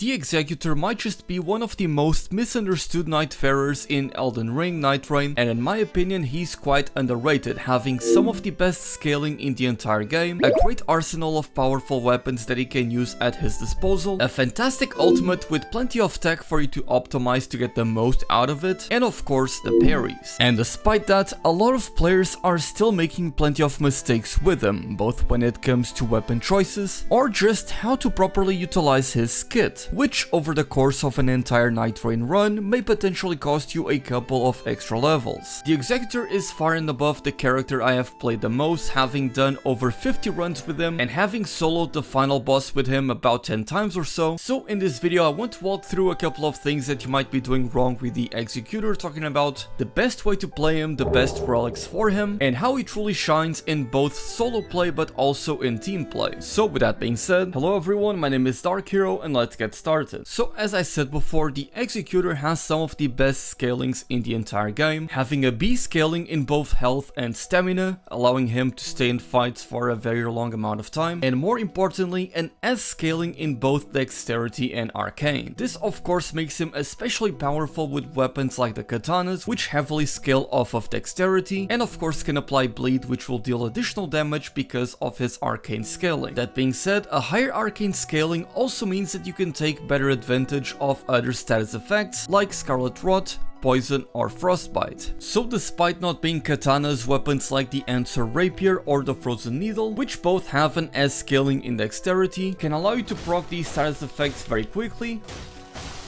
the Executor might just be one of the most misunderstood Nightfarers in Elden Ring, Nightreign, and in my opinion he's quite underrated, having some of the best scaling in the entire game, a great arsenal of powerful weapons that he can use at his disposal, a fantastic ultimate with plenty of tech for you to optimize to get the most out of it, and of course the parries. And despite that, a lot of players are still making plenty of mistakes with him, both when it comes to weapon choices or just how to properly utilize his kit, which over the course of an entire Nightreign run may potentially cost you a couple of extra levels. The Executor is far and above the character I have played the most, having done over 50 runs with him and having soloed the final boss with him about 10 times or so. So in this video I want to walk through a couple of things that you might be doing wrong with the Executor, talking about the best way to play him, the best relics for him, and how he truly shines in both solo play but also in team play. So with that being said, hello everyone, my name is Dark Hero and let's get started. So as I said before, the Executor has some of the best scalings in the entire game, having a B scaling in both health and stamina, allowing him to stay in fights for a very long amount of time, and more importantly an S scaling in both dexterity and arcane. This of course makes him especially powerful with weapons like the katanas, which heavily scale off of dexterity, and of course can apply bleed, which will deal additional damage because of his arcane scaling. That being said, a higher arcane scaling also means that you can take better advantage of other status effects like Scarlet Rot, poison or frostbite. So despite not being katanas, weapons like the Answer Rapier or the Frozen Needle, which both have an S scaling in dexterity, can allow you to proc these status effects very quickly.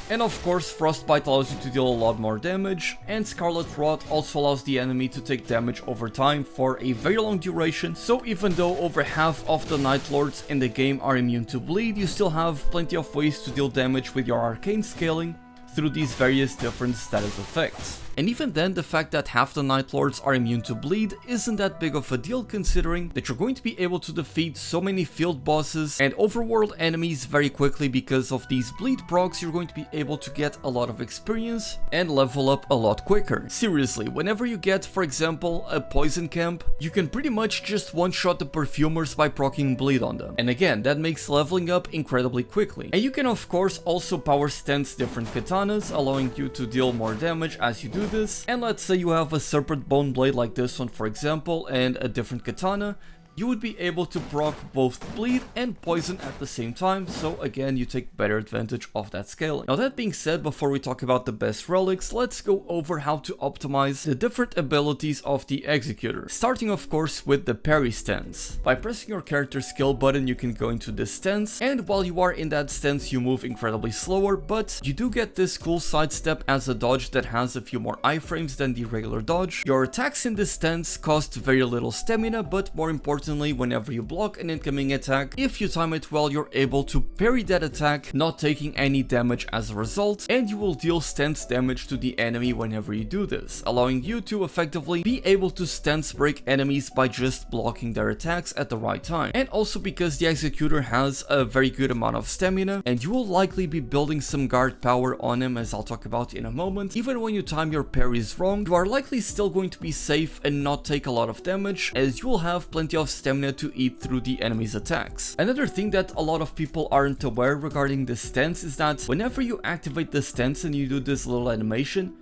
And of course, Frostbite allows you to deal a lot more damage, and Scarlet Rot also allows the enemy to take damage over time for a very long duration. So even though over half of the Night Lords in the game are immune to bleed, you still have plenty of ways to deal damage with your arcane scaling through these various different status effects. And even then, the fact that half the Night Lords are immune to bleed isn't that big of a deal, considering that you're going to be able to defeat so many field bosses and overworld enemies very quickly. Because of these bleed procs, you're going to be able to get a lot of experience and level up a lot quicker. Seriously, whenever you get, for example, a poison camp, you can pretty much just one-shot the perfumers by proccing bleed on them. And again, that makes leveling up incredibly quickly. And you can of course also power stance different katanas, allowing you to deal more damage as you do this. And let's say you have a serpent bone blade like this one, for example, and a different katana, you would be able to proc both bleed and poison at the same time, so again you take better advantage of that scaling. Now that being said, before we talk about the best relics, let's go over how to optimize the different abilities of the Executor, starting of course with the parry stance. By pressing your character skill button you can go into this stance, and while you are in that stance you move incredibly slower, but you do get this cool sidestep as a dodge that has a few more iframes than the regular dodge. Your attacks in this stance cost very little stamina, but more importantly, whenever you block an incoming attack, if you time it well, you're able to parry that attack, not taking any damage as a result, and you will deal stance damage to the enemy whenever you do this, allowing you to effectively be able to stance break enemies by just blocking their attacks at the right time. And also because the Executor has a very good amount of stamina, and you will likely be building some guard power on him, as I'll talk about in a moment, even when you time your parries wrong, you are likely still going to be safe and not take a lot of damage, as you will have plenty of stamina to eat through the enemy's attacks. Another thing that a lot of people aren't aware regarding this stance is that whenever you activate the stance and you do this little animation,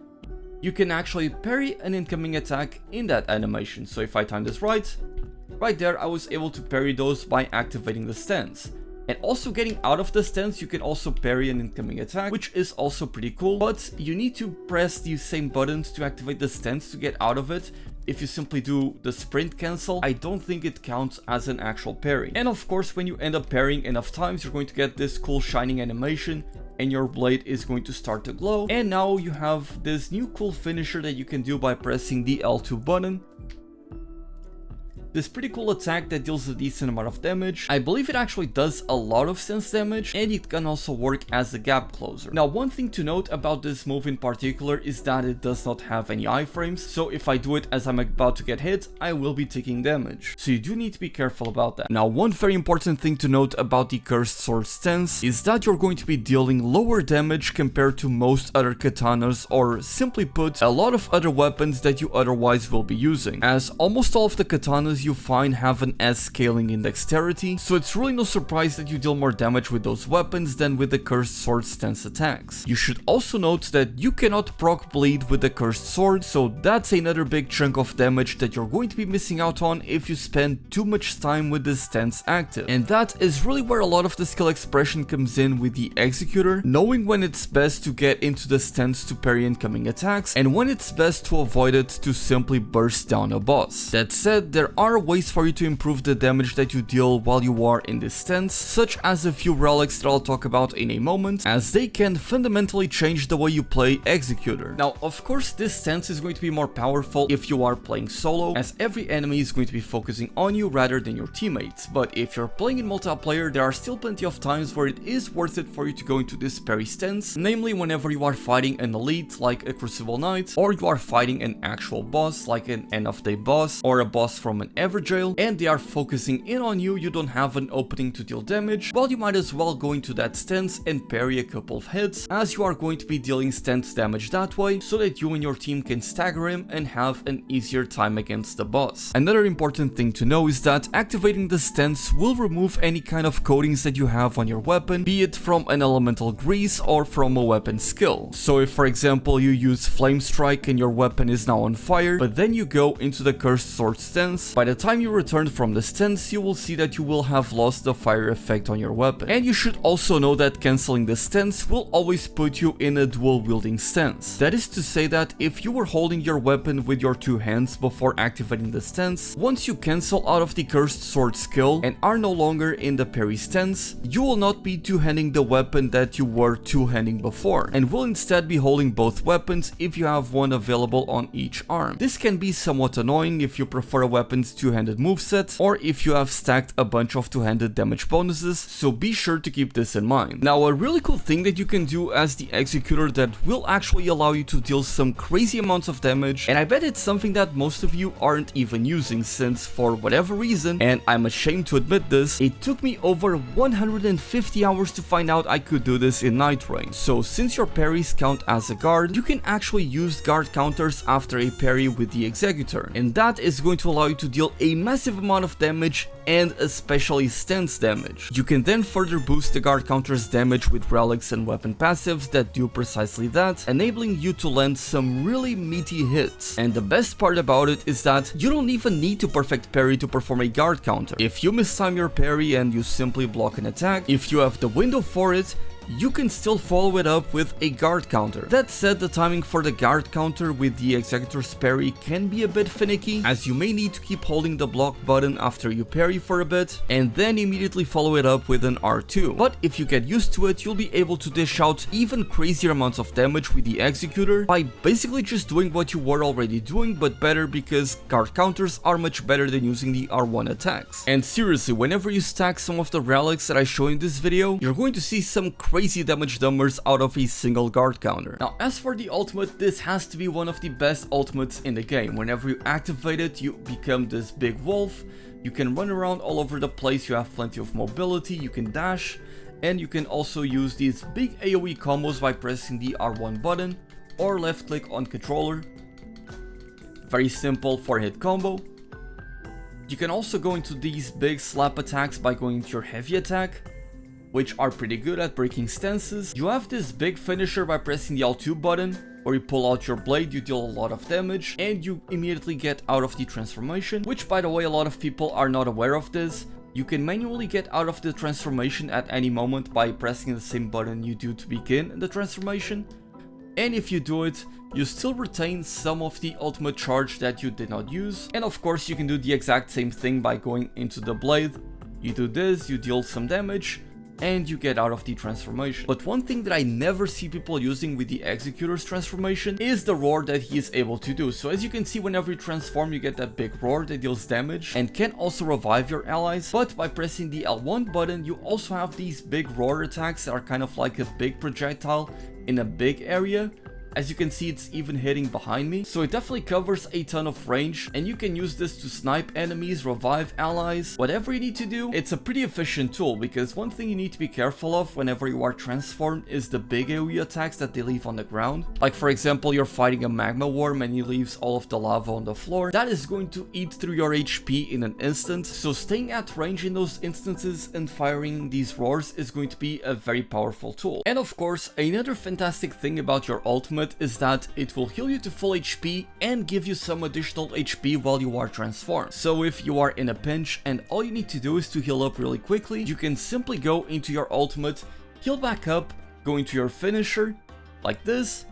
you can actually parry an incoming attack in that animation. So if I time this right there, I was able to parry those by activating the stance. And also getting out of the stance, you can also parry an incoming attack, which is also pretty cool, but you need to press these same buttons to activate the stance to get out of it. If you simply do the sprint cancel, I don't think it counts as an actual parry. And of course, when you end up parrying enough times, you're going to get this cool shining animation and your blade is going to start to glow. And now you have this new cool finisher that you can do by pressing the L2 button. This pretty cool attack that deals a decent amount of damage. I believe it actually does a lot of sense damage, and it can also work as a gap closer. Now, one thing to note about this move in particular is that it does not have any iframes, so if I do it as I'm about to get hit, I will be taking damage. So you do need to be careful about that. Now, one very important thing to note about the Cursed Sword stance is that you're going to be dealing lower damage compared to most other katanas, or simply put, a lot of other weapons that you otherwise will be using, as almost all of the katanas weapons you find have an S scaling in dexterity, so it's really no surprise that you deal more damage with those weapons than with the Cursed Sword stance attacks. You should also note that you cannot proc bleed with the Cursed Sword, so that's another big chunk of damage that you're going to be missing out on if you spend too much time with this stance active. And that is really where a lot of the skill expression comes in with the Executor, knowing when it's best to get into the stance to parry incoming attacks, and when it's best to avoid it to simply burst down a boss. That said, there are ways for you to improve the damage that you deal while you are in this stance, such as a few relics that I'll talk about in a moment, as they can fundamentally change the way you play Executor. Now, of course, this stance is going to be more powerful if you are playing solo, as every enemy is going to be focusing on you rather than your teammates, but if you're playing in multiplayer, there are still plenty of times where it is worth it for you to go into this parry stance, namely whenever you are fighting an elite like a Crucible Knight, or you are fighting an actual boss like an end of day boss or a boss from an Everjail, and they are focusing in on you, you don't have an opening to deal damage, well, you might as well go into that stance and parry a couple of hits, as you are going to be dealing stance damage that way, so that you and your team can stagger him and have an easier time against the boss. Another important thing to know is that activating the stance will remove any kind of coatings that you have on your weapon, be it from an elemental grease or from a weapon skill. So if, for example, you use Flame Strike and your weapon is now on fire, but then you go into the Cursed Sword stance, by the time you return from the stance, you will see that you will have lost the fire effect on your weapon. And you should also know that cancelling the stance will always put you in a dual wielding stance. That is to say that if you were holding your weapon with your two hands before activating the stance, once you cancel out of the Cursed Sword skill and are no longer in the parry stance, you will not be two-handing the weapon that you were two-handing before, and will instead be holding both weapons if you have one available on each arm. This can be somewhat annoying if you prefer a weapon's two-handed moveset, or if you have stacked a bunch of two-handed damage bonuses, so be sure to keep this in mind. Now, a really cool thing that you can do as the Executor that will actually allow you to deal some crazy amounts of damage, and I bet it's something that most of you aren't even using, since for whatever reason, and I'm ashamed to admit this, it took me over 150 hours to find out I could do this in Nightreign. So since your parries count as a guard, you can actually use guard counters after a parry with the Executor, and that is going to allow you to deal a massive amount of damage, and especially stance damage. You can then further boost the guard counter's damage with relics and weapon passives that do precisely that, enabling you to land some really meaty hits. And the best part about it is that you don't even need to perfect parry to perform a guard counter. If you mistime your parry and you simply block an attack, if you have the window for it, you can still follow it up with a guard counter. That said, the timing for the guard counter with the Executor's parry can be a bit finicky, as you may need to keep holding the block button after you parry for a bit, and then immediately follow it up with an R2. But if you get used to it, you'll be able to dish out even crazier amounts of damage with the Executor by basically just doing what you were already doing, but better, because guard counters are much better than using the R1 attacks. And seriously, whenever you stack some of the relics that I show in this video, you're going to see some crazy damage numbers out of a single guard counter. Now, as for the ultimate, this has to be one of the best ultimates in the game. Whenever you activate it, you become this big wolf. You can run around all over the place, you have plenty of mobility, you can dash, and you can also use these big AoE combos by pressing the R1 button or left click on controller. Very simple 4-hit combo. You can also go into these big slap attacks by going into your heavy attack, which are pretty good at breaking stances. You have this big finisher by pressing the L2 button, where you pull out your blade, you deal a lot of damage, and you immediately get out of the transformation, which, by the way, a lot of people are not aware of this. You can manually get out of the transformation at any moment by pressing the same button you do to begin the transformation. And if you do it, you still retain some of the ultimate charge that you did not use. And of course, you can do the exact same thing by going into the blade. You do this, you deal some damage, and you get out of the transformation. But one thing that I never see people using with the Executor's transformation is the roar that he is able to do. So as you can see, whenever you transform, you get that big roar that deals damage and can also revive your allies. But by pressing the L1 button, you also have these big roar attacks that are kind of like a big projectile in a big area, As you can see, it's even hitting behind me, so it definitely covers a ton of range, and you can use this to snipe enemies, revive allies, whatever you need to do. It's a pretty efficient tool, because one thing you need to be careful of whenever you are transformed is the big AoE attacks that they leave on the ground. Like for example, you're fighting a magma worm and he leaves all of the lava on the floor. That is going to eat through your HP in an instant, so staying at range in those instances and firing these roars is going to be a very powerful tool. And of course, another fantastic thing about your ultimate is that it will heal you to full HP and give you some additional HP while you are transformed. So if you are in a pinch and all you need to do is to heal up really quickly, you can simply go into your ultimate, heal back up, go into your finisher, like this.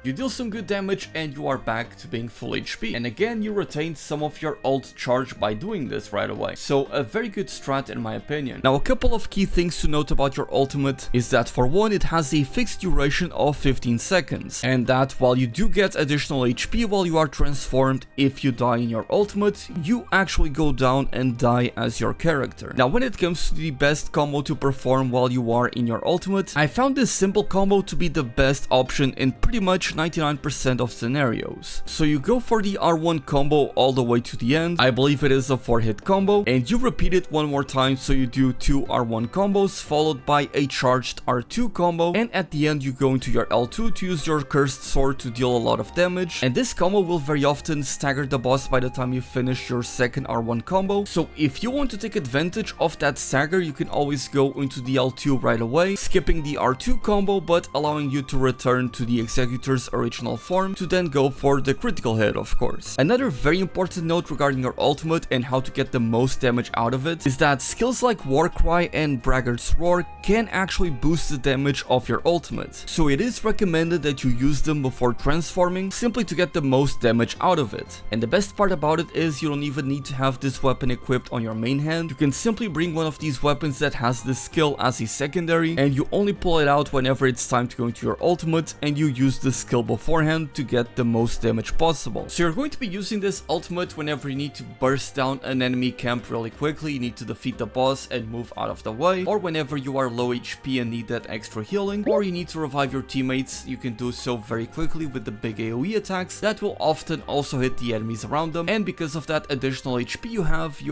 You deal some good damage and you are back to being full HP. And again, you retain some of your ult charge by doing this right away. So a very good strat in my opinion. Now a couple of key things to note about your ultimate is that for one, it has a fixed duration of 15 seconds. And that while you do get additional HP while you are transformed, if you die in your ultimate, you actually go down and die as your character. Now when it comes to the best combo to perform while you are in your ultimate, I found this simple combo to be the best option in pretty much 99% of scenarios. So you go for the R1 combo all the way to the end. I believe it is a 4-hit combo, and you repeat it one more time, so you do 2 R1 combos followed by a charged R2 combo, and at the end you go into your L2 to use your cursed sword to deal a lot of damage. And this combo will very often stagger the boss by the time you finish your second R1 combo. So if you want to take advantage of that stagger, you can always go into the L2 right away, skipping the R2 combo but allowing you to return to the Executor's original form to then go for the critical hit, of course. Another very important note regarding your ultimate and how to get the most damage out of it is that skills like Warcry and Braggart's Roar can actually boost the damage of your ultimate. So it is recommended that you use them before transforming, simply to get the most damage out of it. And the best part about it is you don't even need to have this weapon equipped on your main hand. You can simply bring one of these weapons that has this skill as a secondary, and you only pull it out whenever it's time to go into your ultimate, and you use the skill beforehand to get the most damage possible. So you're going to be using this ultimate whenever you need to burst down an enemy camp really quickly, you need to defeat the boss and move out of the way, or whenever you are low HP and need that extra healing, or you need to revive your teammates. You can do so very quickly with the big AoE attacks that will often also hit the enemies around them, and because of that additional HP you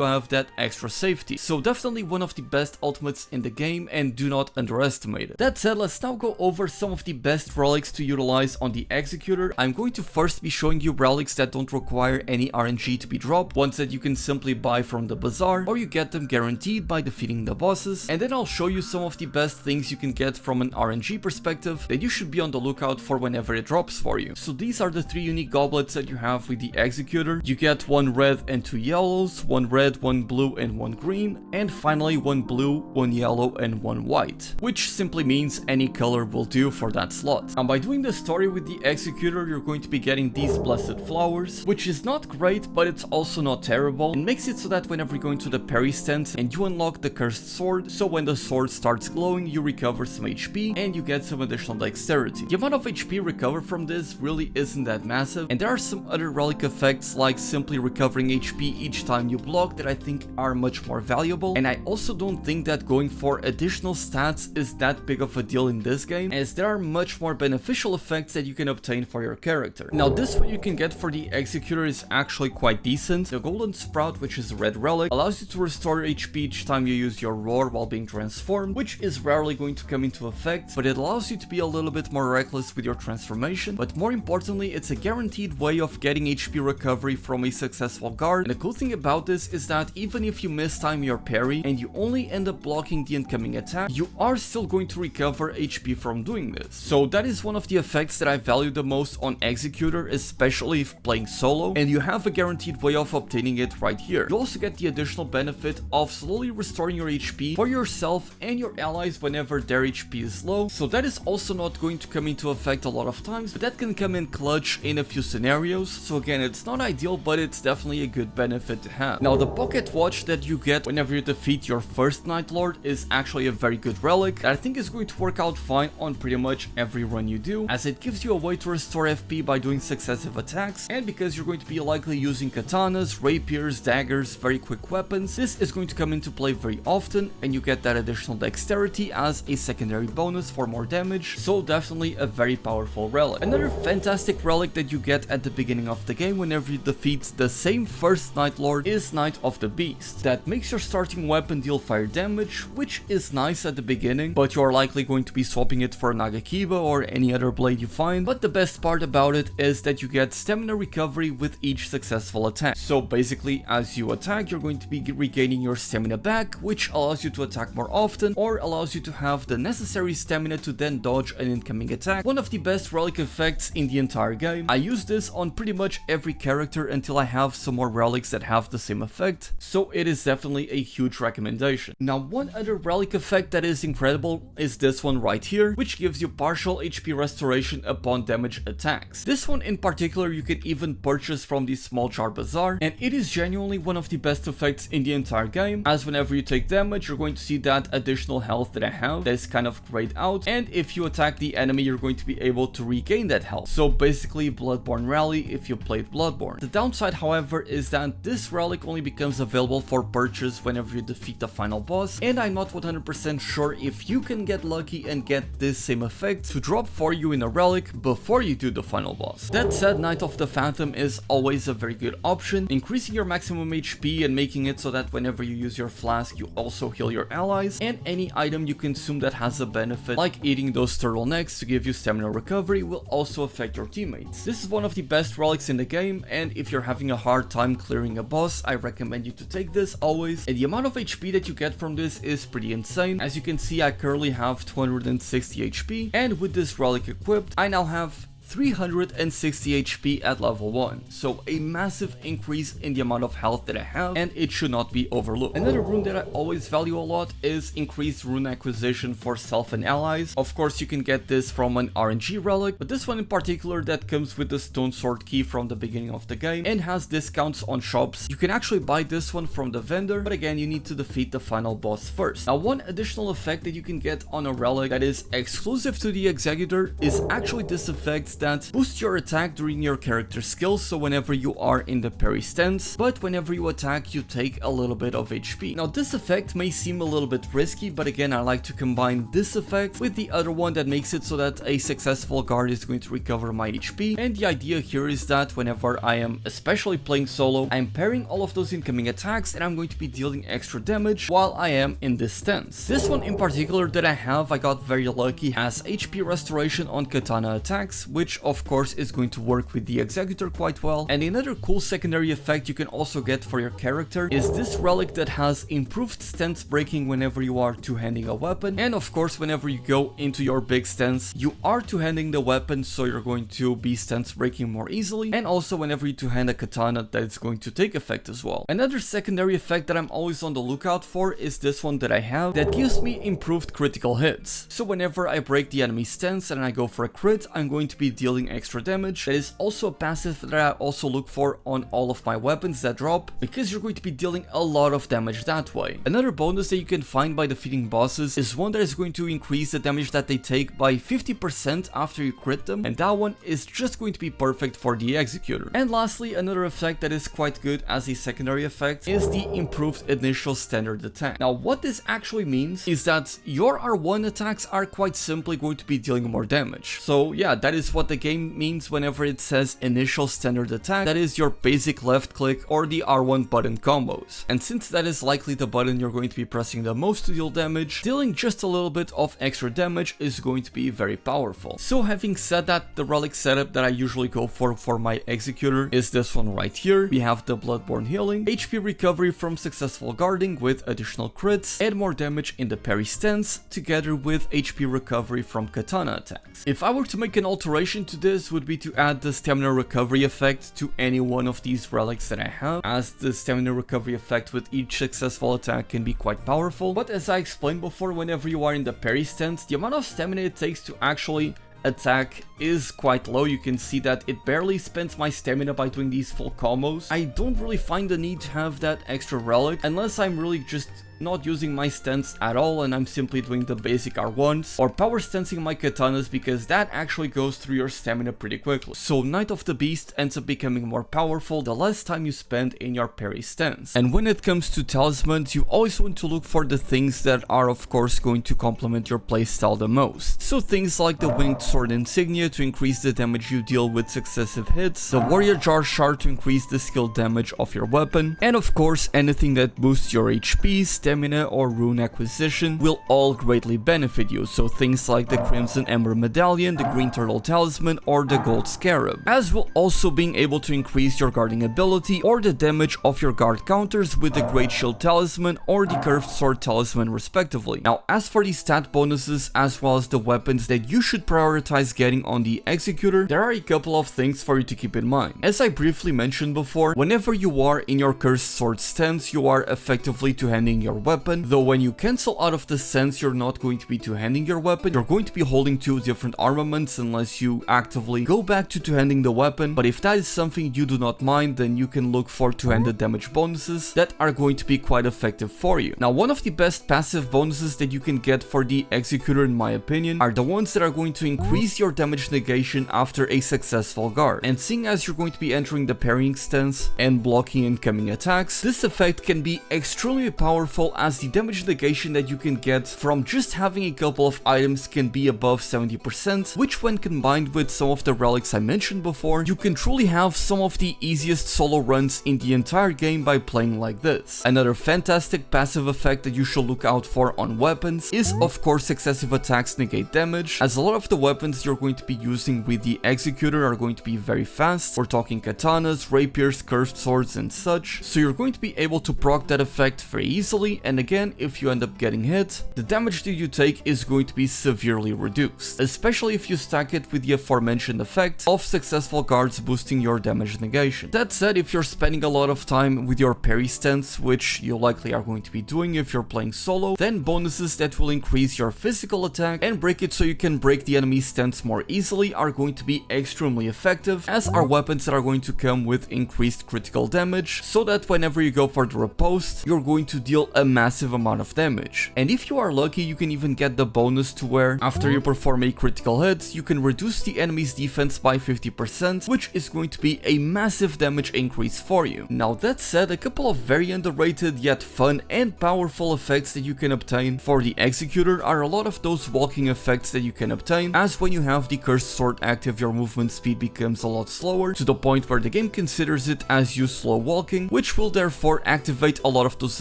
have that extra safety. So definitely one of the best ultimates in the game, and do not underestimate it. That said, let's now go over some of the best relics to utilize on the Executor. I'm going to first be showing you relics that don't require any RNG to be dropped, ones that you can simply buy from the bazaar, or you get them guaranteed by defeating the bosses, and then I'll show you some of the best things you can get from an RNG perspective that you should be on the lookout for whenever it drops for you. So these are the 3 unique goblets that you have with the Executor. You get 1 red and 2 yellows, 1 red, 1 blue and 1 green, and finally 1 blue, 1 yellow and 1 white, which simply means any color will do for that slot. And by doing the story with the Executor, you're going to be getting these blessed flowers, which is not great, but it's also not terrible. It makes it so that whenever you go into the parry stance and you unlock the cursed sword, so when the sword starts glowing, you recover some HP and you get some additional dexterity. The amount of HP recovered from this really isn't that massive, and there are some other relic effects like simply recovering HP each time you block that I think are much more valuable, and I also don't think that going for additional stats is that big of a deal in this game, as there are much more beneficial effects that you can obtain for your character. Now this one you can get for the Executor is actually quite decent. The golden sprout, which is a red relic, allows you to restore HP each time you use your roar while being transformed, which is rarely going to come into effect, but it allows you to be a little bit more reckless with your transformation. But more importantly, it's a guaranteed way of getting HP recovery from a successful guard, and the cool thing about this is that even if you mistime your parry and you only end up blocking the incoming attack, you are still going to recover HP from doing this. So that is one of the effects that I value the most on Executor, especially if playing solo, and you have a guaranteed way of obtaining it right here. You also get the additional benefit of slowly restoring your HP for yourself and your allies whenever their HP is low, so that is also not going to come into effect a lot of times, but that can come in clutch in a few scenarios. So again, it's not ideal, but it's definitely a good benefit to have. Now the pocket watch that you get whenever you defeat your first Night Lord is actually a very good relic that I think is going to work out fine on pretty much every run you do, as it gives gives you a way to restore FP by doing successive attacks, and because you're going to be likely using katanas, rapiers, daggers, very quick weapons, this is going to come into play very often, and you get that additional dexterity as a secondary bonus for more damage, so definitely a very powerful relic. Another fantastic relic that you get at the beginning of the game whenever you defeat the same first Night Lord is Knight of the Beast. That makes your starting weapon deal fire damage, which is nice at the beginning, but you are likely going to be swapping it for a Nagakiba or any other blade you find. But the best part about it is that you get stamina recovery with each successful attack. So basically, as you attack, you're going to be regaining your stamina back, which allows you to attack more often or allows you to have the necessary stamina to then dodge an incoming attack. One of the best relic effects in the entire game. I use this on pretty much every character until I have some more relics that have the same effect, so it is definitely a huge recommendation. Now, one other relic effect that is incredible is this one right here, which gives you partial HP restoration upon damage attacks. This one in particular you can even purchase from the Small Jar Bazaar, and it is genuinely one of the best effects in the entire game, as whenever you take damage you're going to see that additional health that I have that is kind of grayed out, and if you attack the enemy you're going to be able to regain that health. So basically Bloodborne Rally if you played Bloodborne. The downside however is that this relic only becomes available for purchase whenever you defeat the final boss, and I'm not 100% sure if you can get lucky and get this same effect to drop for you in a relic before you do the final boss. That said, Knight of the Phantom is always a very good option, increasing your maximum HP and making it so that whenever you use your flask you also heal your allies, and any item you consume that has a benefit like eating those turtlenecks to give you stamina recovery will also affect your teammates. This is one of the best relics in the game, and if you're having a hard time clearing a boss, I recommend you to take this always, and the amount of HP that you get from this is pretty insane. As you can see, I currently have 260 HP, and with this relic equipped, I now have 360 HP at level 1, so a massive increase in the amount of health that I have, and it should not be overlooked. Another rune that I always value a lot is increased rune acquisition for self and allies. Of course you can get this from an RNG relic, but this one in particular that comes with the stone sword key from the beginning of the game and has discounts on shops. You can actually buy this one from the vendor, but again you need to defeat the final boss first. Now, one additional effect that you can get on a relic that is exclusive to the Executor is actually this effect that boosts your attack during your character skills, so whenever you are in the parry stance, but whenever you attack you take a little bit of HP. Now this effect may seem a little bit risky, but again I like to combine this effect with the other one that makes it so that a successful guard is going to recover my HP, and the idea here is that whenever I am especially playing solo, I'm parrying all of those incoming attacks and I'm going to be dealing extra damage while I am in this stance. This one in particular that I got very lucky, has HP restoration on katana attacks, which of course is going to work with the Executor quite well. And another cool secondary effect you can also get for your character is this relic that has improved stance breaking whenever you are two-handing a weapon, and of course whenever you go into your big stance you are two-handing the weapon, so you're going to be stance breaking more easily, and also whenever you two-hand a katana that's going to take effect as well. Another secondary effect that I'm always on the lookout for is this one that I have that gives me improved critical hits. So whenever I break the enemy stance and I go for a crit, I'm going to be dealing extra damage. That is also a passive that I also look for on all of my weapons that drop, because you're going to be dealing a lot of damage that way. Another bonus that you can find by defeating bosses is one that is going to increase the damage that they take by 50% after you crit them, and that one is just going to be perfect for the Executor. And lastly, another effect that is quite good as a secondary effect is the improved initial standard attack. Now what this actually means is that your R1 attacks are quite simply going to be dealing more damage. So yeah, that is what the game means whenever it says initial standard attack. That is your basic left click or the R1 button combos, and since that is likely the button you're going to be pressing the most to deal damage, dealing just a little bit of extra damage is going to be very powerful. So having said that, the relic setup that I usually go for my Executor is this one right here. We have the Bloodborne healing, HP recovery from successful guarding with additional crits, and more damage in the parry stance, together with HP recovery from katana attacks. If I were to make an alteration to this, would be to add the stamina recovery effect to any one of these relics that I have, as the stamina recovery effect with each successful attack can be quite powerful. But as I explained before, whenever you are in the parry stance, the amount of stamina it takes to actually attack is quite low. You can see that it barely spends my stamina by doing these full combos. I don't really find the need to have that extra relic unless I'm really just not using my stance at all and I'm simply doing the basic R1s, or power stancing my katanas because that actually goes through your stamina pretty quickly. So Knight of the Beast ends up becoming more powerful the less time you spend in your parry stance. And when it comes to talismans, you always want to look for the things that are of course going to complement your playstyle the most. So things like the Winged Sword Insignia to increase the damage you deal with successive hits, the Warrior Jar Shard to increase the skill damage of your weapon, and of course anything that boosts your HP, stamina or rune acquisition will all greatly benefit you. So things like the Crimson Ember Medallion, the Green Turtle Talisman or the Gold Scarab, as well also being able to increase your guarding ability or the damage of your guard counters with the Great Shield Talisman or the Curved Sword Talisman respectively. Now as for the stat bonuses as well as the weapons that you should prioritize getting on the Executor, there are a couple of things for you to keep in mind. As I briefly mentioned before, whenever you are in your Cursed Sword stance, you are effectively two-handing your weapon, though when you cancel out of the stance you're not going to be two-handing your weapon, you're going to be holding two different armaments unless you actively go back to two-handing the weapon. But if that is something you do not mind, then you can look for two-handed damage bonuses that are going to be quite effective for you. Now one of the best passive bonuses that you can get for the Executor in my opinion are the ones that are going to increase your damage negation after a successful guard. And seeing as you're going to be entering the parrying stance and blocking incoming attacks, this effect can be extremely powerful as the damage negation that you can get from just having a couple of items can be above 70%, which when combined with some of the relics I mentioned before, you can truly have some of the easiest solo runs in the entire game by playing like this. Another fantastic passive effect that you should look out for on weapons is of course excessive attacks negate damage, as a lot of the weapons you're going to be using with the Executor are going to be very fast. We're talking katanas, rapiers, curved swords and such, so you're going to be able to proc that effect very easily, and again if you end up getting hit, the damage that you take is going to be severely reduced, especially if you stack it with the aforementioned effect of successful guards boosting your damage negation. That said, if you're spending a lot of time with your parry stance, which you likely are going to be doing if you're playing solo, then bonuses that will increase your physical attack and break it so you can break the enemy's stance more easily are going to be extremely effective, as are weapons that are going to come with increased critical damage, so that whenever you go for the riposte, you're going to deal a massive amount of damage. And if you are lucky, you can even get the bonus to where after you perform a critical hit, you can reduce the enemy's defense by 50%, which is going to be a massive damage increase for you. Now that said, a couple of very underrated yet fun and powerful effects that you can obtain for the Executor are a lot of those walking effects that you can obtain, as when you have the Cursed Sword active, your movement speed becomes a lot slower, to the point where the game considers it as you slow walking, which will therefore activate a lot of those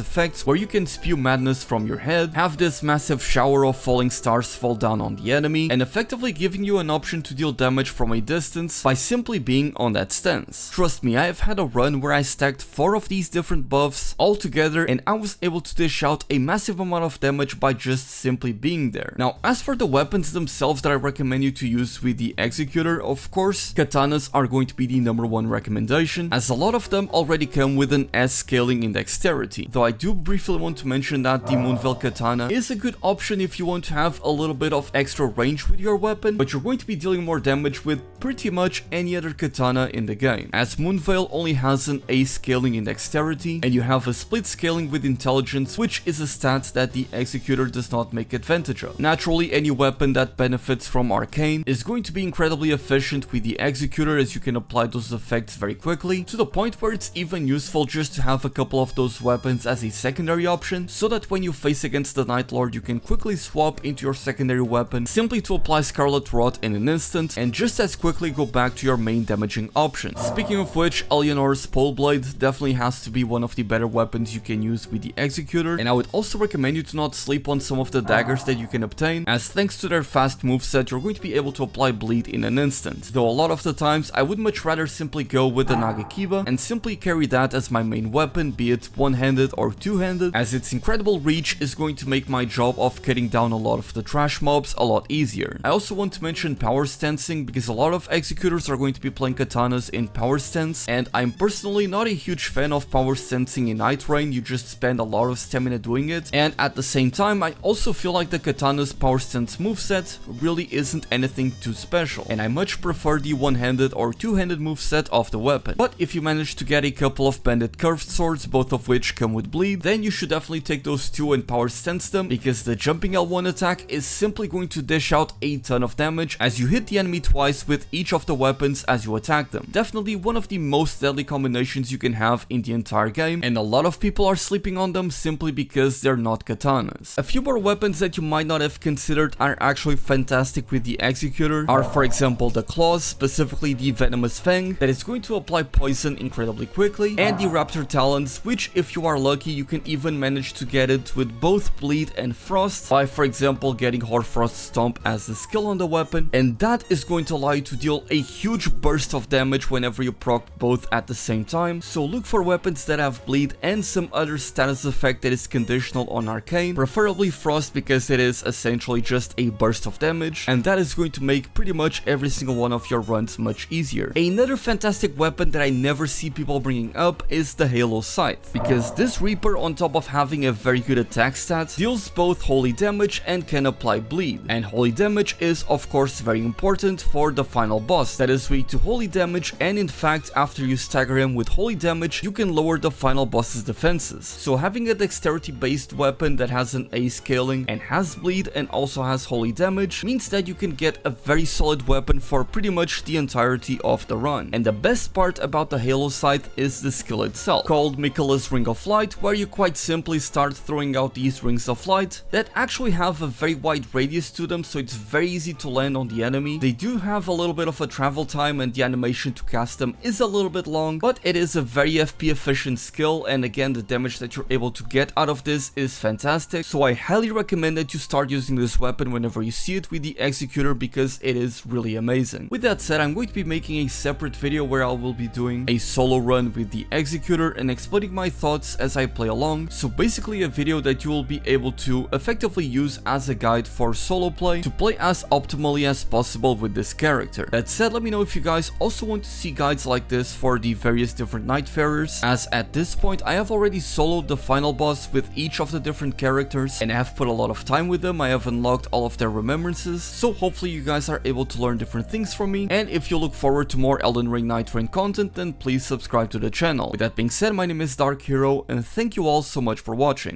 effects where you can spew madness from your head, have this massive shower of falling stars fall down on the enemy, and effectively giving you an option to deal damage from a distance by simply being on that stance. Trust me, I have had a run where I stacked 4 of these different buffs all together and I was able to dish out a massive amount of damage by just simply being there. Now as for the weapons themselves that I recommend you to use with the Executor, of course katanas are going to be the #1 recommendation, as a lot of them already come with an S scaling in dexterity, though I do briefly want to mention that the Moonveil Katana is a good option if you want to have a little bit of extra range with your weapon, but you're going to be dealing more damage with pretty much any other katana in the game, as Moonveil only has an A scaling in dexterity and you have a split scaling with intelligence, which is a stat that the Executor does not make advantage of. Naturally, any weapon that benefits from arcane is going to be incredibly efficient with the Executor, as you can apply those effects very quickly, to the point where it's even useful just to have a couple of those weapons as a secondary option, so that when you face against the Night Lord you can quickly swap into your secondary weapon simply to apply Scarlet Rot in an instant and just as quickly go back to your main damaging option. Speaking of which, Eleanor's Pole Blade definitely has to be one of the better weapons you can use with the Executor, and I would also recommend you to not sleep on some of the daggers that you can obtain, as thanks to their fast moveset you're going to be able to apply bleed in an instant, though a lot of the times I would much rather simply go with the Nagakiba and simply carry that as my main weapon, be it one-handed or two-handed, as its incredible reach is going to make my job of cutting down a lot of the trash mobs a lot easier. I also want to mention power stancing, because a lot of of executors are going to be playing katanas in power stance, and I'm personally not a huge fan of power stancing in Nightreign. You just spend a lot of stamina doing it, and at the same time I also feel like the katana's power stance moveset really isn't anything too special, and I much prefer the one-handed or two-handed moveset of the weapon. But if you manage to get a couple of banded curved swords, both of which come with bleed, then you should definitely take those two and power stance them, because the jumping L1 attack is simply going to dish out a ton of damage as you hit the enemy twice with each of the weapons as you attack them. Definitely one of the most deadly combinations you can have in the entire game, and a lot of people are sleeping on them simply because they're not katanas. A few more weapons that you might not have considered are actually fantastic with the Executor are, for example, the claws, specifically the venomous fang that is going to apply poison incredibly quickly, and the raptor talons, which if you are lucky you can even manage to get it with both bleed and frost by, for example, getting Hoarfrost Stomp as the skill on the weapon, and that is going to allow you to deal a huge burst of damage whenever you proc both at the same time. So look for weapons that have bleed and some other status effect that is conditional on arcane, preferably frost because it is essentially just a burst of damage, and that is going to make pretty much every single one of your runs much easier. Another fantastic weapon that I never see people bringing up is the Halo Scythe, because this Reaper, on top of having a very good attack stat, deals both holy damage and can apply bleed, and holy damage is of course very important for the final boss that is weak to holy damage, and in fact after you stagger him with holy damage you can lower the final boss's defenses. So having a dexterity based weapon that has an A scaling and has bleed and also has holy damage means that you can get a very solid weapon for pretty much the entirety of the run. And the best part about the Halo Scythe is the skill itself, called Miquella's Ring of Light, where you quite simply start throwing out these rings of light that actually have a very wide radius to them, so it's very easy to land on the enemy. They do have a little bit of a travel time and the animation to cast them is a little bit long, but it is a very FP efficient skill, and again the damage that you're able to get out of this is fantastic. So I highly recommend that you start using this weapon whenever you see it with the Executor, because it is really amazing. With that said, I'm going to be making a separate video where I will be doing a solo run with the Executor and explaining my thoughts as I play along. So basically a video that you will be able to effectively use as a guide for solo play to play as optimally as possible with this character. That said, let me know if you guys also want to see guides like this for the various different Nightfarers, as at this point I have already soloed the final boss with each of the different characters and I have put a lot of time with them. I have unlocked all of their remembrances, so hopefully you guys are able to learn different things from me, and if you look forward to more Elden Ring Nightreign content, then please subscribe to the channel. With that being said, my name is Dark Hero and thank you all so much for watching.